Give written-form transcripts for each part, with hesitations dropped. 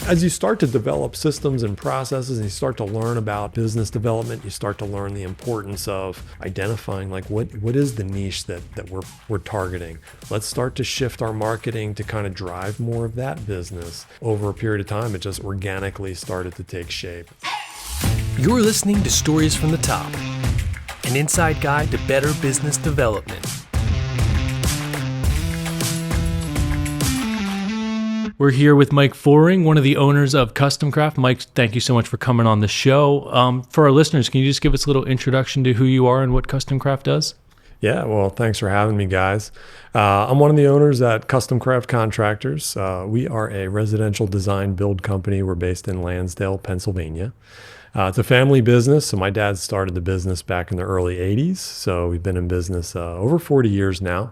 As you start to develop systems and processes and you start to learn about business development, you start to learn the importance of identifying like what is the niche that we're targeting. Let's start to shift our marketing to kind of drive more of that business. Over a period of time, it just organically started to take shape. You're listening to Stories from the Top, an inside guide to better business development. We're here with Mike Foering, one of the owners of Custom Craft. Mike, thank you so much for coming on the show. For our listeners, can you just give us a little introduction to who you are and what Custom Craft does? Yeah, well, thanks for having me, guys. I'm one of the owners at Custom Craft Contractors. We are a residential design build company. We're based in Lansdale, Pennsylvania. It's a family business. So my dad started the business back in the early 80s. So we've been in business over 40 years now.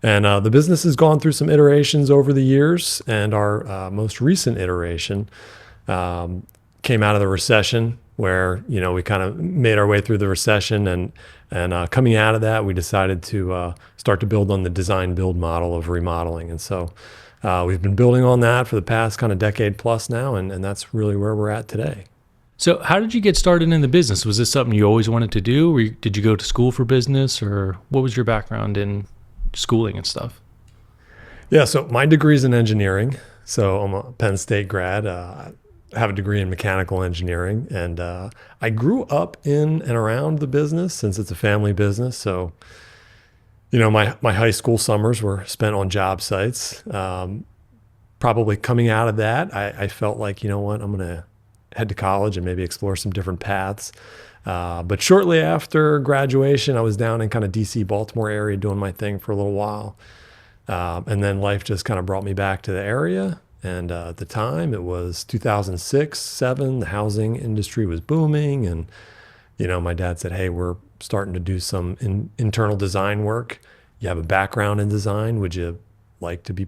And the business has gone through some iterations over the years. And our most recent iteration came out of the recession where, we kind of made our way through the recession. And coming out of that, we decided to start to build on the design build model of remodeling. And so we've been building on that for the past kind of decade plus now. And that's really where we're at today. So how did you get started in the business? Was this something you always wanted to do? Or did you go to school for business, or what was your background in schooling and stuff? Yeah, so my degree is in engineering. So I'm a Penn State grad. I have a degree in mechanical engineering. And I grew up in and around the business since it's a family business. So, my high school summers were spent on job sites. Probably coming out of that, I felt like, I'm going to head to college and maybe explore some different paths. But shortly after graduation, I was down in kind of DC, Baltimore area doing my thing for a little while. And then life just kind of brought me back to the area. And at the time, it was 2006, 2007. The housing industry was booming. And, my dad said, hey, we're starting to do some internal design work. You have a background in design. Would you like to be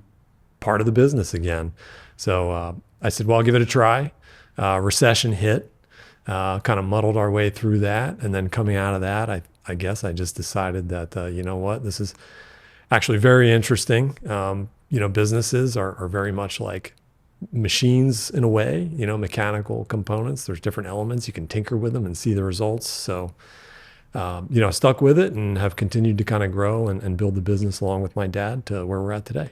part of the business again? So I said, well, I'll give it a try. Recession hit, kind of muddled our way through that. And then coming out of that, I guess I just decided that, this is actually very interesting. Businesses are very much like machines in a way, mechanical components. There's different elements. You can tinker with them and see the results. So, I stuck with it and have continued to kind of grow and build the business along with my dad to where we're at today.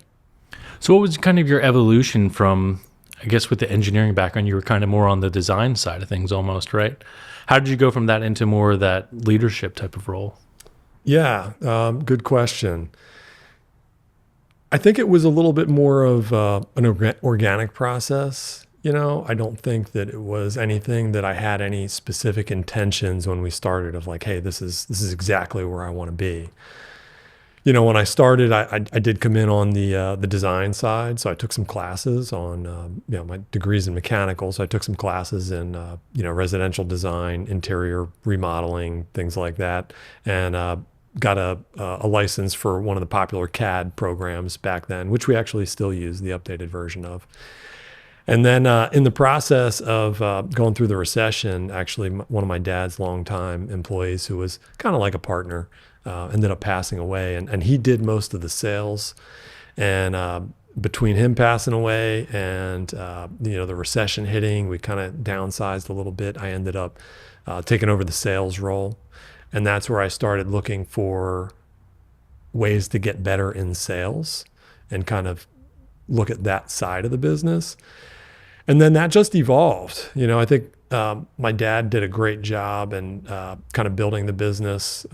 So what was kind of your evolution from, I guess with the engineering background, you were kind of more on the design side of things almost, right? How did you go from that into more of that leadership type of role? Yeah, good question. I think it was a little bit more of an organic process. I don't think that it was anything that I had any specific intentions when we started of like, hey, this is exactly where I want to be. When I started, I did come in on the design side. So I took some classes on, my degrees in mechanical. So I took some classes in, residential design, interior remodeling, things like that. And got a license for one of the popular CAD programs back then, which we actually still use the updated version of. And then in the process of going through the recession, actually, one of my dad's longtime employees, who was kind of like a partner, ended up passing away, and he did most of the sales. And between him passing away and the recession hitting, we kind of downsized a little bit. I ended up taking over the sales role, and that's where I started looking for ways to get better in sales and kind of look at that side of the business. And then that just evolved. I think my dad did a great job in kind of building the business.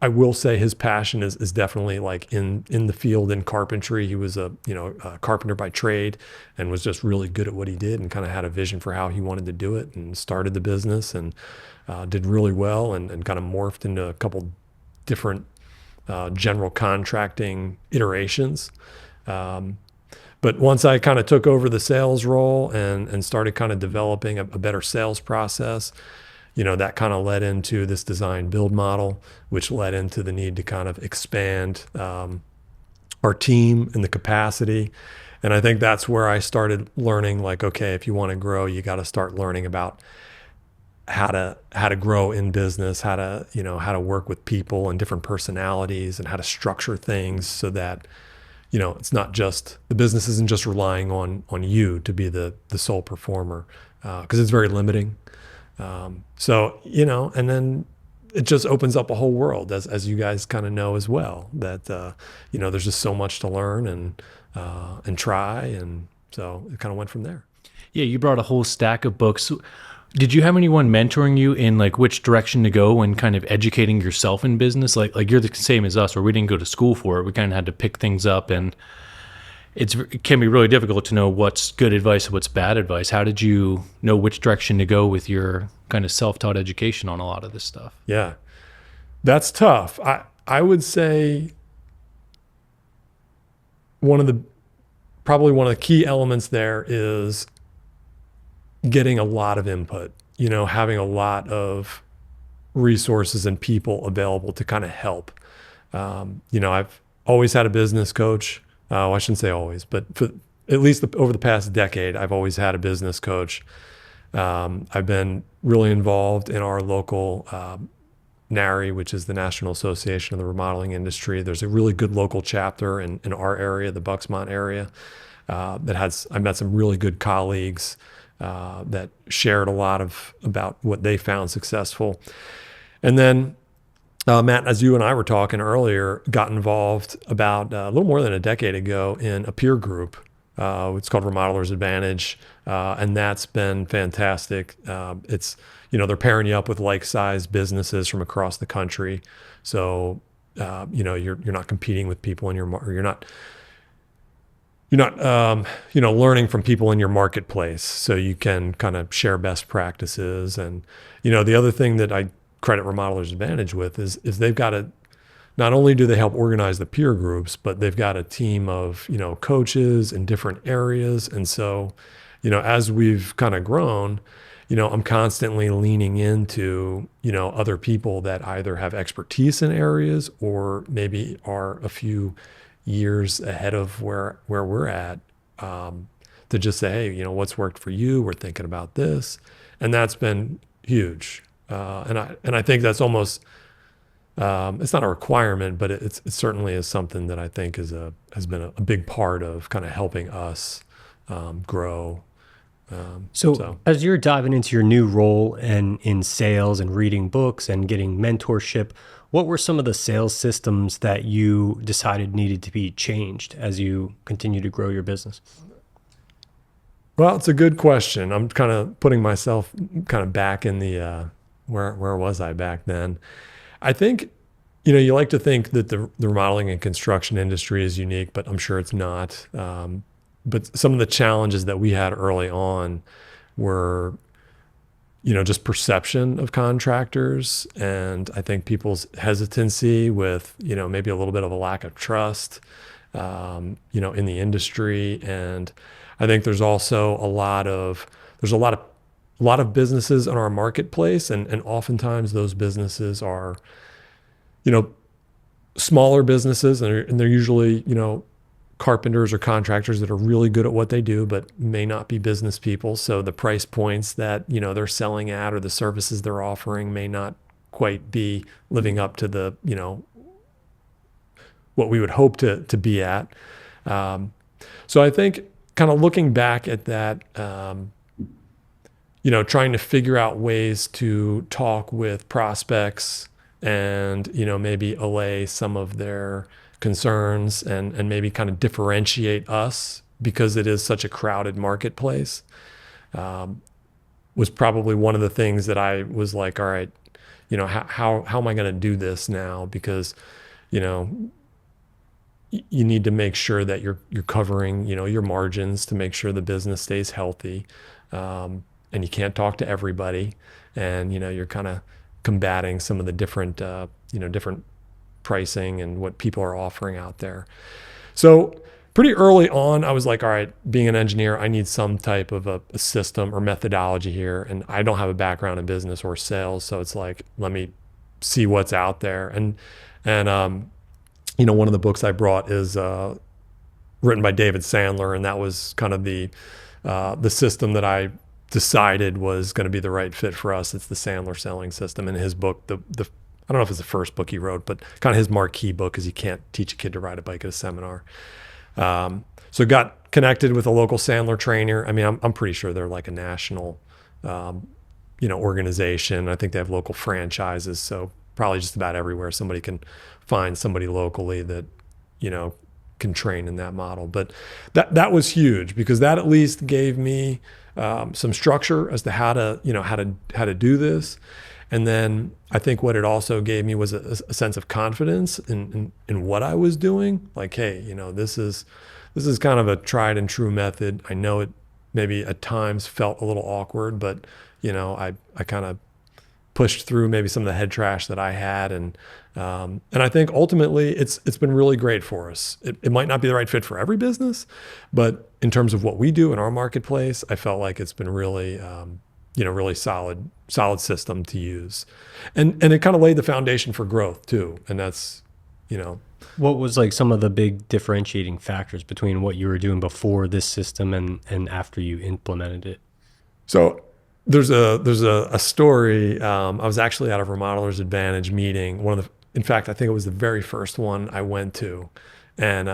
I will say his passion is definitely like in the field in carpentry. He was a carpenter by trade and was just really good at what he did and kind of had a vision for how he wanted to do it and started the business and did really well and kind of morphed into a couple different general contracting iterations. But once I kind of took over the sales role and started kind of developing a better sales process, that kind of led into this design build model, which led into the need to kind of expand our team and the capacity. And I think that's where I started learning, like, okay, if you want to grow, you got to start learning about how to grow in business, how to work with people and different personalities and how to structure things so that, it's not just the business isn't just relying on you to be the sole performer, because it's very limiting. So, and then it just opens up a whole world, as you guys kind of know as well, that, there's just so much to learn and try. And so it kind of went from there. Yeah, you brought a whole stack of books. Did you have anyone mentoring you in like which direction to go and kind of educating yourself in business? Like you're the same as us, where we didn't go to school for it. We kind of had to pick things up, and it can be really difficult to know what's good advice and what's bad advice. How did you know which direction to go with your kind of self-taught education on a lot of this stuff? Yeah, that's tough. I would say probably one of the key elements there is getting a lot of input, having a lot of resources and people available to kind of help. I've always had a business coach. I shouldn't say always, but for at least over the past decade, I've always had a business coach. I've been really involved in our local NARI, which is the National Association of the Remodeling Industry. There's a really good local chapter in our area, the Bucksmont area, I met some really good colleagues that shared a lot about what they found successful. And then Matt, as you and I were talking earlier, got involved about a little more than a decade ago in a peer group. It's called Remodelers Advantage, and that's been fantastic. They're pairing you up with like-sized businesses from across the country, so you're not competing with people in you're not learning from people in your marketplace, so you can kind of share best practices. And the other thing that I credit Remodelers Advantage with is they've got not only do they help organize the peer groups, but they've got a team of coaches in different areas. And so as we've kind of grown, I'm constantly leaning into other people that either have expertise in areas or maybe are a few years ahead of where we're at, to just say, hey, what's worked for you? We're thinking about this. And that's been huge. And I think that's almost, it's not a requirement, but it certainly is something that I think has been a big part of kind of helping us grow. So as you're diving into your new role and in sales and reading books and getting mentorship, what were some of the sales systems that you decided needed to be changed as you continue to grow your business? Well, it's a good question. I'm kind of putting myself kind of back in the, where was I back then? I think, you like to think that the remodeling and construction industry is unique, but I'm sure it's not. But some of the challenges that we had early on were, just perception of contractors. And I think people's hesitancy with, maybe a little bit of a lack of trust, in the industry. And I think there's also a lot of businesses in our marketplace. And oftentimes those businesses are, smaller businesses, and they're usually, carpenters or contractors that are really good at what they do, but may not be business people. So the price points that, they're selling at or the services they're offering may not quite be living up to the, what we would hope to be at. So I think kind of looking back at that, trying to figure out ways to talk with prospects and, maybe allay some of their concerns and maybe kind of differentiate us because it is such a crowded marketplace, was probably one of the things that I was like, all right, how am I going to do this now? Because, you need to make sure that you're covering, your margins to make sure the business stays healthy. And you can't talk to everybody, and, you're kind of combating some of the different pricing and what people are offering out there. So pretty early on, I was like, all right, being an engineer, I need some type of a system or methodology here. And I don't have a background in business or sales. So it's like, let me see what's out there. And one of the books I brought is written by David Sandler. And that was kind of the system that I decided was going to be the right fit for us. It's the Sandler selling system. And his book, I don't know if it's the first book he wrote, but kind of his marquee book is You Can't Teach a Kid to Ride a Bike at a Seminar. So got connected with a local Sandler trainer. I mean, I'm pretty sure they're like a national, organization. I think they have local franchises. So probably just about everywhere somebody can find somebody locally that, can train in that model. But that was huge because that at least gave me some structure as to how to do this. And then I think what it also gave me was a sense of confidence in what I was doing. Like, hey, this is kind of a tried and true method. I know it maybe at times felt a little awkward, but I kind of pushed through maybe some of the head trash that I had, and I think ultimately it's been really great for us. It might not be the right fit for every business, but in terms of what we do in our marketplace, I felt like it's been really really solid system to use, and it kind of laid the foundation for growth too. And that's What was like some of the big differentiating factors between what you were doing before this system and after you implemented it? So there's a story. I was actually at a Remodelers Advantage meeting. In fact, I think it was the very first one I went to, and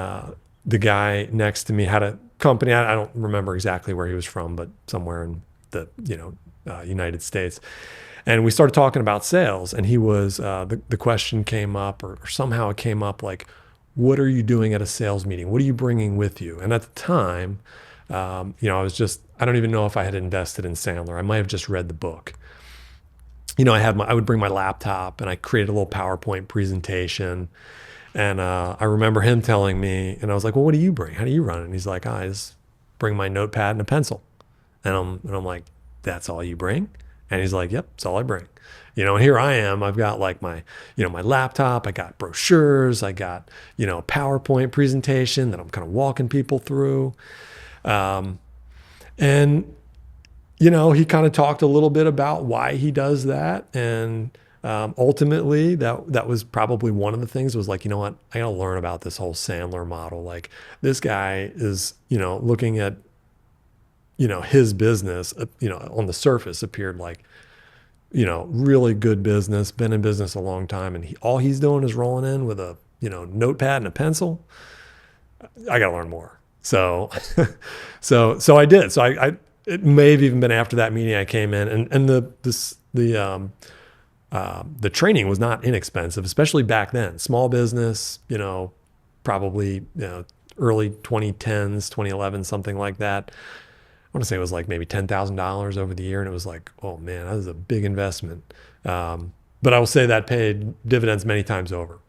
the guy next to me had a company. I don't remember exactly where he was from, but somewhere in the United States. And we started talking about sales, and he was the question came up, or somehow it came up like, what are you doing at a sales meeting? What are you bringing with you? And at the time, I don't even know if I had invested in Sandler. I might have just read the book. I would bring my laptop and I created a little PowerPoint presentation. And I remember him telling me, and I was like, well, what do you bring? How do you run it? And he's like, I just bring my notepad and a pencil. And I'm like, that's all you bring? And he's like, yep, that's all I bring. And here I am, I've got like my laptop, I got brochures, I got, a PowerPoint presentation that I'm kind of walking people through. And he kind of talked a little bit about why he does that. And ultimately, that was probably one of the things was like, you know what, I got to learn about this whole Sandler model. Like this guy is, looking at, his business, on the surface appeared like, really good business, been in business a long time. And all he's doing is rolling in with a, notepad and a pencil. I got to learn more. So, so I did. So it may have even been after that meeting I came in, and the training was not inexpensive, especially back then. Small business, probably early 2010s, 2011, something like that. I want to say it was like maybe $10,000 over the year, and it was like, oh man, that was a big investment. But I will say that paid dividends many times over,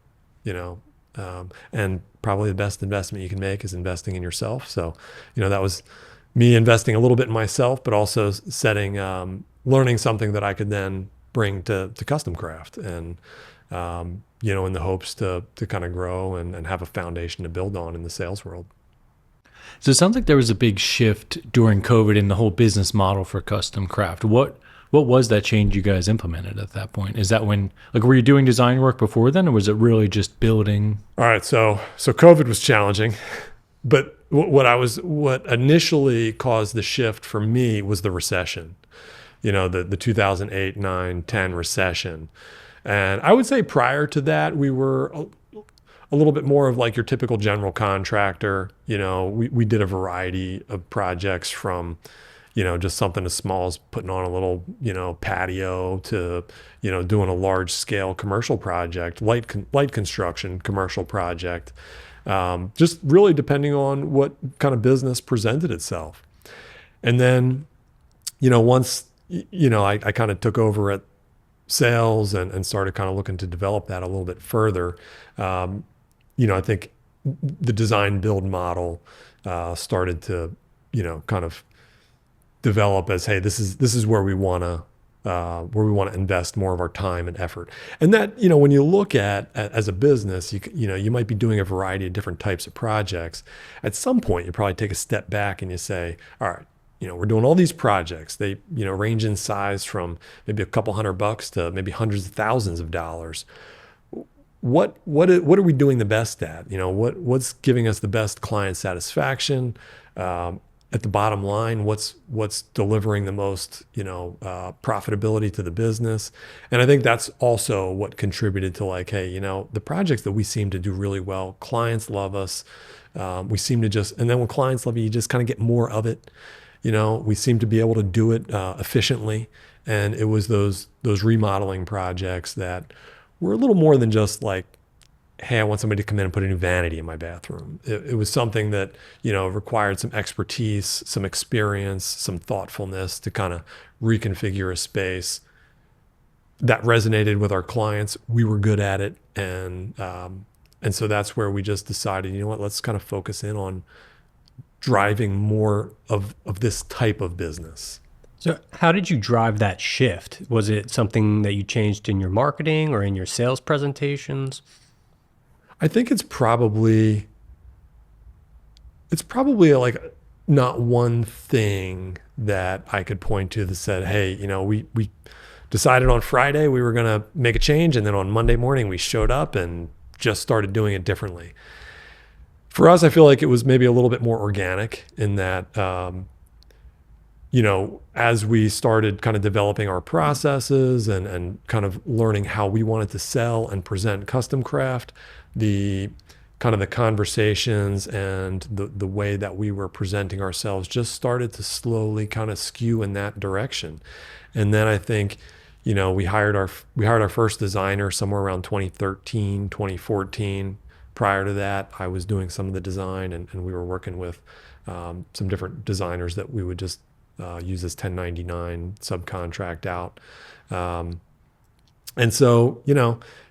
and probably the best investment you can make is investing in yourself. So, that was me investing a little bit in myself, but also learning something that I could then bring to custom craft, and in the hopes to kind of grow and have a foundation to build on in the sales world. So it sounds like there was a big shift during COVID in the whole business model for custom craft. What was that change you guys implemented at that point? Is that when, like, were you doing design work before then, or was it really just building? All right, so COVID was challenging, but what initially caused the shift for me was the recession. The 2008, 9, 10 recession. And I would say prior to that, we were a little bit more of like your typical general contractor. We did a variety of projects from, just something as small as putting on a little, patio to, doing a large scale commercial project, light construction commercial project. Just really depending on what kind of business presented itself. And then, once, I kind of took over at sales and started kind of looking to develop that a little bit further. I think the design build model started to, kind of develop as, hey, this is where we want to invest more of our time and effort. And that, when you look at as a business, you might be doing a variety of different types of projects. At some point, you probably take a step back and you say, all right, we're doing all these projects. They, range in size from maybe a couple $100 to maybe hundreds of thousands of dollars. What are we doing the best at? What's giving us the best client satisfaction? at the bottom line, what's delivering the most, profitability to the business. And I think that's also what contributed to like, hey, the projects that we seem to do really well, clients love us. We seem to just, and then when clients love you, you just kind of get more of it. We seem to be able to do it efficiently. And it was those remodeling projects that were a little more than just like, hey, I want somebody to come in and put a new vanity in my bathroom. It was something that, required some expertise, some experience, some thoughtfulness to kind of reconfigure a space that resonated with our clients. We were good at it. And so that's where we just decided, let's kind of focus in on driving more of this type of business. So how did you drive that shift? Was it something that you changed in your marketing or in your sales presentations? I think it's probably like not one thing that I could point to that said, hey, we decided on Friday we were going to make a change, and then on Monday morning we showed up and just started doing it differently. For us, I feel like it was maybe a little bit more organic in that, as we started kind of developing our processes and kind of learning how we wanted to sell and present custom craft, the conversations and the way that we were presenting ourselves just started to slowly kind of skew in that direction. And then I think, we hired our first designer somewhere around 2013, 2014. Prior to that, I was doing some of the design, and we were working with some different designers that we would just use as 1099 subcontract out. And so,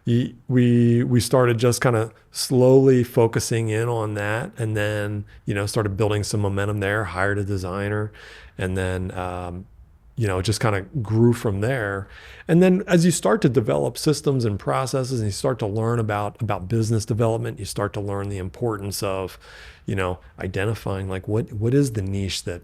we started just kind of slowly focusing in on that, and then, started building some momentum there, hired a designer, and then, it just kind of grew from there. And then as you start to develop systems and processes and you start to learn about business development, you start to learn the importance of, identifying like what is the niche that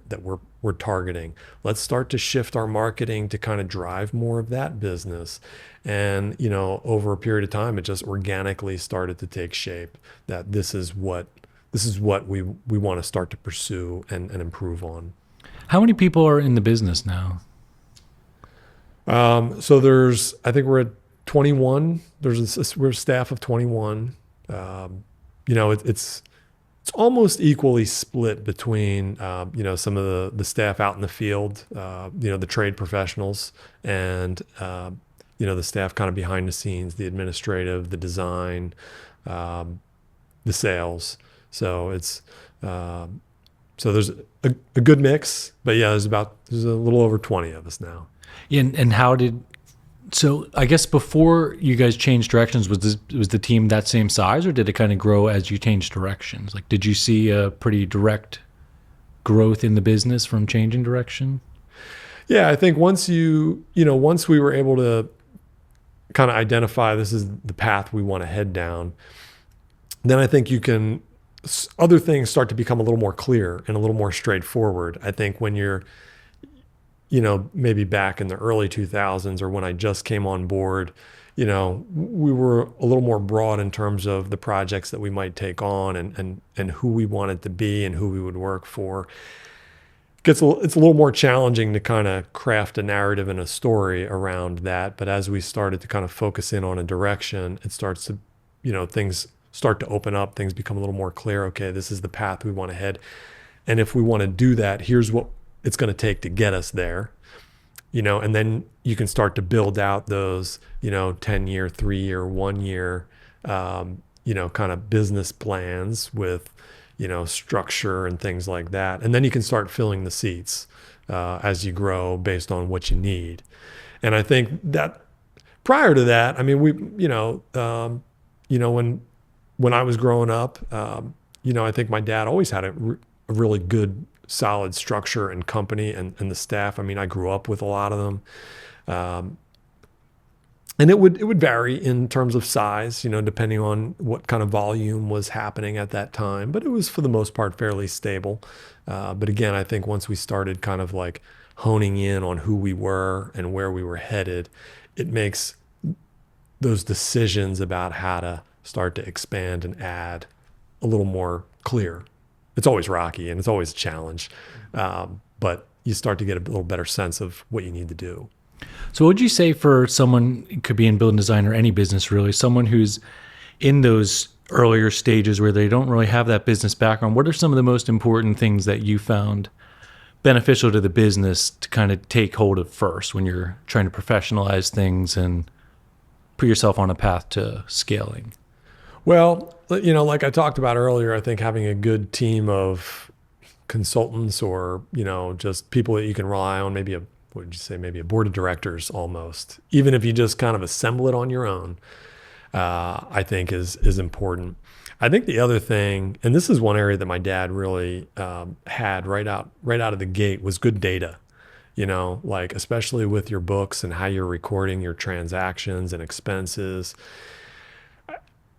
we're targeting. Let's start to shift our marketing to kind of drive more of that business. And, over a period of time, it just organically started to take shape that this is what we want to start to pursue and improve on. How many people are in the business now? So I think we're at 21. We're a staff of 21. It's almost equally split between, some of the staff out in the field, the trade professionals, and, the staff kind of behind the scenes, the administrative, the design, the sales. So so there's a good mix, but yeah, there's a little over 20 of us now. And so I guess before you guys changed directions, was the team that same size, or did it kind of grow as you changed directions? Like, did you see a pretty direct growth in the business from changing direction? Yeah, I think once once we were able to kind of identify this is the path we want to head down, then I think other things start to become a little more clear and a little more straightforward. I think when you're, maybe back in the early 2000s or when I just came on board, we were a little more broad in terms of the projects that we might take on and who we wanted to be and who we would work for. It's a little more challenging to kind of craft a narrative and a story around that. But as we started to kind of focus in on a direction, it starts to, things start to open up, things become a little more clear. Okay, this is the path we want to head. And if we want to do that, here's what it's going to take to get us there, and then you can start to build out those, 10-year, 3-year, 1-year, kind of business plans with, structure and things like that. And then you can start filling the seats as you grow based on what you need. And I think that prior to that, I mean, when I was growing up, I think my dad always had a really good, solid structure and company and the staff. I mean, I grew up with a lot of them. And it would vary in terms of size, depending on what kind of volume was happening at that time. But it was, for the most part, fairly stable. But again, I think once we started kind of like honing in on who we were and where we were headed, it makes those decisions about how to start to expand and add a little more clear it's always rocky and it's always a challenge. But you start to get a little better sense of what you need to do. So what would you say for someone, it could be in building design or any business really, someone who's in those earlier stages where they don't really have that business background? What are some of the most important things that you found beneficial to the business to kind of take hold of first when you're trying to professionalize things and put yourself on a path to scaling? Well, like I talked about earlier, I think having a good team of consultants or, just people that you can rely on, maybe maybe a board of directors almost, even if you just kind of assemble it on your own, I think is important. I think the other thing, and this is one area that my dad really had right out of the gate, was good data. Like especially with your books and how you're recording your transactions and expenses.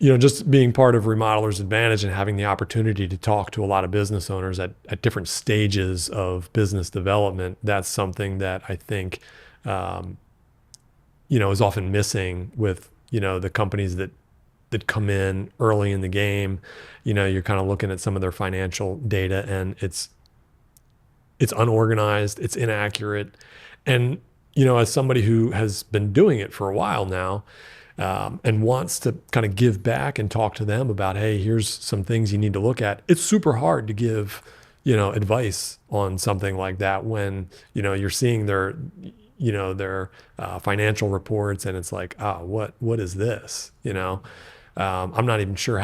Just being part of Remodeler's Advantage and having the opportunity to talk to a lot of business owners at different stages of business development, that's something that I think, is often missing with, the companies that come in early in the game. You're kind of looking at some of their financial data and it's unorganized, it's inaccurate. And, as somebody who has been doing it for a while now, and wants to kind of give back and talk to them about, hey, here's some things you need to look at. It's super hard to give, advice on something like that when, you're seeing their financial reports and it's like, what is this? I'm not even sure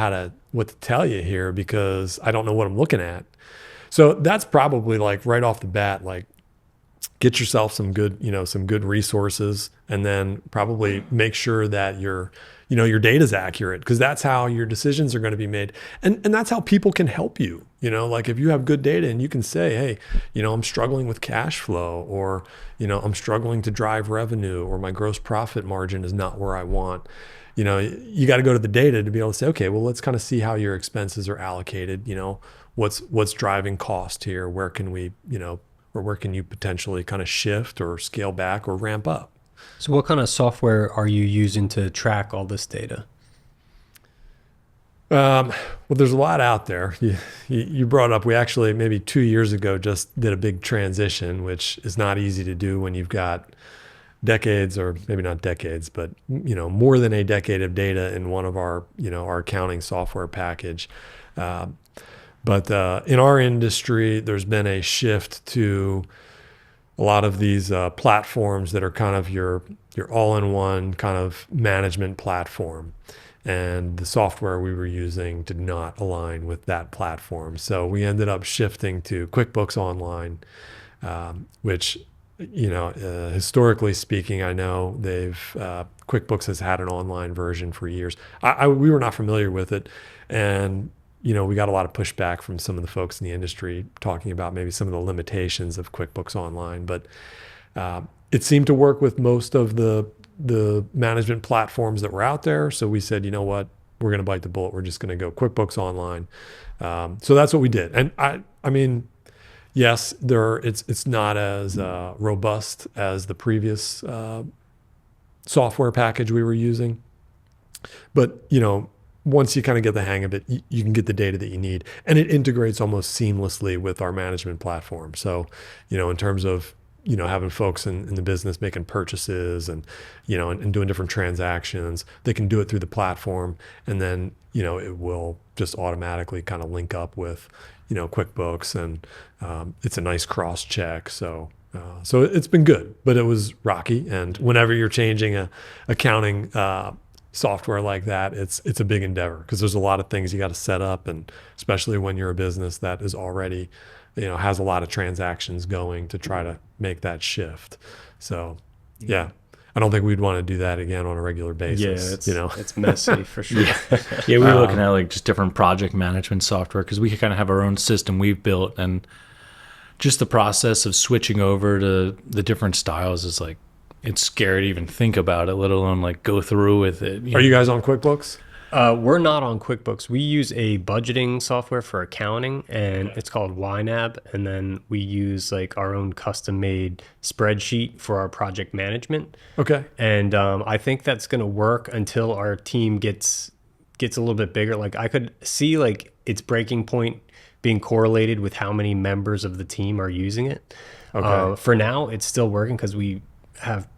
what to tell you here because I don't know what I'm looking at. So that's probably like right off the bat, like get yourself some good resources, and then probably make sure that your data is accurate, because that's how your decisions are going to be made. And that's how people can help you. Like if you have good data and you can say, hey, I'm struggling with cash flow, or, I'm struggling to drive revenue, or my gross profit margin is not where I want. You got to go to the data to be able to say, okay, well, let's kind of see how your expenses are allocated. What's driving cost here? Where can we, or where can you potentially kind of shift or scale back or ramp up? So what kind of software are you using to track all this data? Well, there's a lot out there. You brought up, we actually maybe 2 years ago just did a big transition, which is not easy to do when you've got decades, or maybe not decades, but more than a decade of data in one of our our accounting software package. But in our industry, there's been a shift to a lot of these platforms that are kind of your all-in-one kind of management platform. And the software we were using did not align with that platform. So we ended up shifting to QuickBooks Online, which, historically speaking, I know QuickBooks has had an online version for years. We were not familiar with it. And we got a lot of pushback from some of the folks in the industry talking about maybe some of the limitations of QuickBooks Online, but it seemed to work with most of the management platforms that were out there. So we said, you know what, we're going to bite the bullet. We're just going to go QuickBooks Online. So that's what we did. And I mean, yes, it's not as robust as the previous software package we were using, but once you kind of get the hang of it, you can get the data that you need, and it integrates almost seamlessly with our management platform. So, in terms of, having folks in the business making purchases and, and doing different transactions, they can do it through the platform, and then, it will just automatically kind of link up with, QuickBooks, and it's a nice cross check. So it's been good, but it was rocky. And whenever you're changing a accounting software like that, it's a big endeavor, because there's a lot of things you got to set up, and especially when you're a business that is already, has a lot of transactions going, to try to make that shift. So, yeah, I don't think we'd want to do that again on a regular basis. It's messy for sure. Yeah, we were looking at like just different project management software, because we kind of have our own system we've built, and just the process of switching over to the different styles is like, it's scary to even think about it, let alone like go through with it. Are you guys on QuickBooks? We're not on QuickBooks. We use a budgeting software for accounting, and it's called YNAB. And then we use like our own custom-made spreadsheet for our project management. Okay. And I think that's going to work until our team gets a little bit bigger. Like I could see like its breaking point being correlated with how many members of the team are using it. Okay. For now, it's still working because we have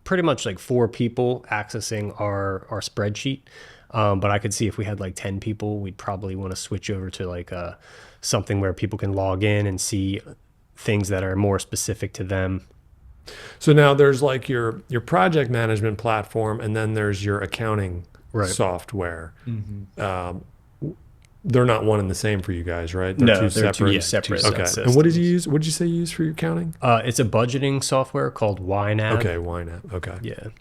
pretty much like 4 people accessing our spreadsheet. But I could see if we had like 10 people, we'd probably want to switch over to like something where people can log in and see things that are more specific to them. So now there's like your project management platform, and then there's your accounting software. They're not one and the same for you guys, right? They're two separate Okay. systems. And what did you use? What did you say you use for your accounting? It's a budgeting software called YNAB. Okay, YNAB. Okay. Yeah. I'm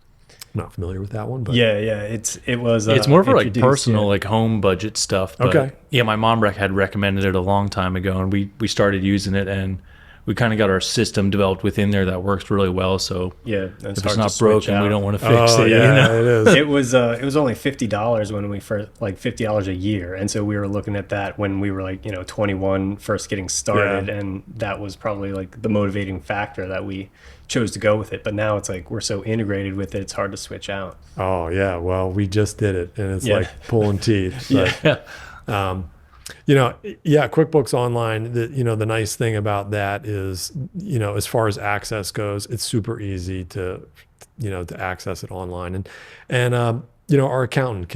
not familiar with that one, but Yeah. It was. It's more for like introduced, personal, like home budget stuff. But Okay. Yeah, my mom had recommended it a long time ago, and we started using it, and we kind of got our system developed within there that works really well. So Yeah, if it's not broken, we don't want to fix Oh, it. yeah, You know? it is. It was only $50 when we first, like $50 a year, and so we were looking at that when we were like 21, first getting started, and that was probably like the motivating factor that we chose to go with it. But now it's like we're so integrated with it, it's hard to switch out. Oh yeah. Well, we just did it, and it's Yeah. like pulling teeth. But, QuickBooks Online, the nice thing about that is, as far as access goes, it's super easy to access it online. And our accountant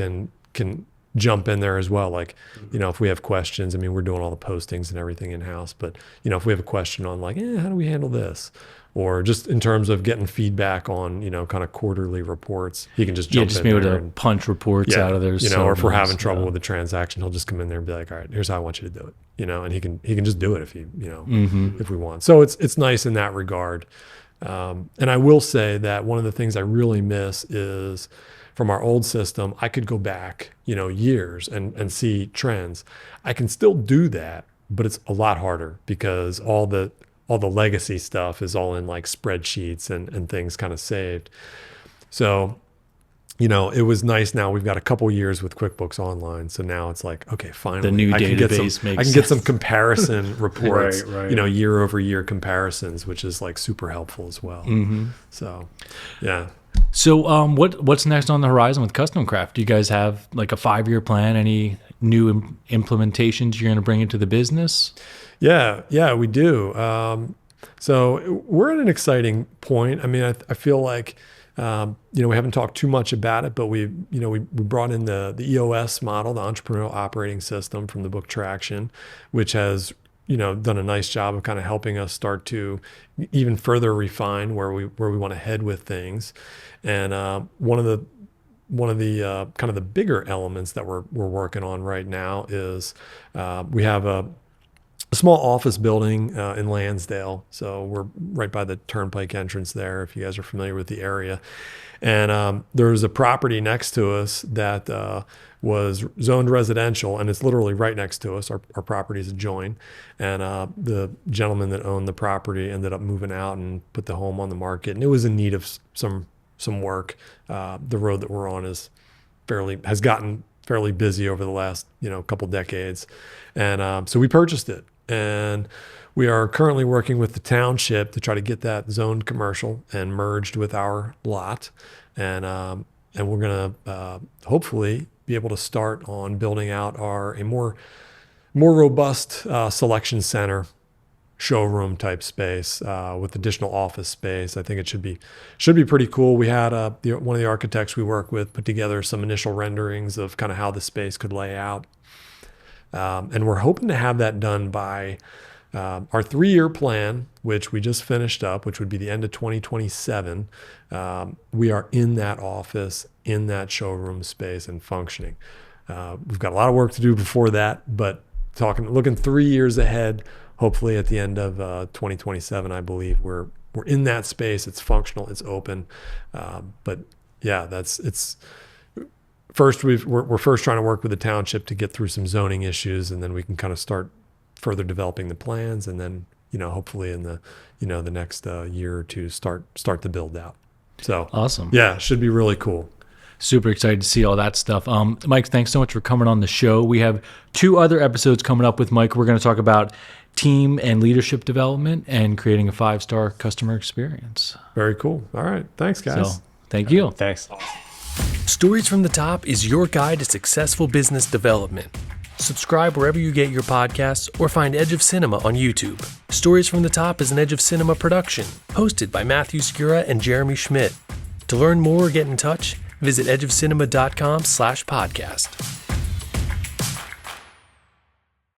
can jump in there as well. Like, if we have questions, I mean, we're doing all the postings and everything in-house, but, if we have a question on like, how do we handle this? Or just in terms of getting feedback on, kind of quarterly reports, he can just jump just in be able there to punch reports out of there. or if we're having trouble with the transaction, he'll just come in there and be like, all right, here's how I want you to do it, and he can just do it if if we want. So it's nice in that regard. And I will say that one of the things I really miss is from our old system, I could go back, years and see trends. I can still do that, but it's a lot harder because all the legacy stuff is all in like spreadsheets and things kind of saved. So, it was nice. Now we've got a couple years with QuickBooks Online. So now it's like, okay, finally The new I database can get some comparison reports, Right. year over year comparisons, which is like super helpful as well. So, yeah. So what's next on the horizon with Custom Craft? Do you guys have like a 5-year plan? Any new implementations you're going to bring into the business? Yeah, we do. So we're at an exciting point. I mean, I feel like, we haven't talked too much about it, but we brought in the EOS model, the Entrepreneurial Operating System from the book Traction, which has, done a nice job of kind of helping us start to even further refine where we want to head with things. And one of the kind of the bigger elements that we're working on right now is we have a small office building in Lansdale. So we're right by the turnpike entrance there, if you guys are familiar with the area. And there's a property next to us that was zoned residential, and it's literally right next to us. Our properties adjoin. And the gentleman that owned the property ended up moving out and put the home on the market. And it was in need of some work. The road that we're on has gotten fairly busy over the last couple decades. And so we purchased it. And we are currently working with the township to try to get that zoned commercial and merged with our lot. And we're going to hopefully be able to start on building out a more robust selection center showroom type space with additional office space. I think it should be pretty cool. We had one of the architects we work with put together some initial renderings of kind of how the space could lay out. And we're hoping to have that done by our 3-year plan, which we just finished up, which would be the end of 2027. We are in that office, in that showroom space and functioning. We've got a lot of work to do before that, but looking 3 years ahead, hopefully at the end of 2027, I believe we're in that space. It's functional, it's open. But yeah, First, we're first trying to work with the township to get through some zoning issues, and then we can kind of start further developing the plans, and then hopefully in the the next year or two start the build out. So awesome. Yeah, should be really cool. Super excited to see all that stuff. Mike, thanks so much for coming on the show. We have 2 other episodes coming up with Mike. We're going to talk about team and leadership development and creating a 5-star customer experience. Very cool. All right, thanks guys. So, thank you. Thanks. Stories from the Top is your guide to successful business development. Subscribe wherever you get your podcasts or find Edge of Cinema on YouTube. Stories from the Top is an Edge of Cinema production, hosted by Matthew Skura and Jeremy Schmidt. To learn more or get in touch, visit edgeofcinema.com/podcast.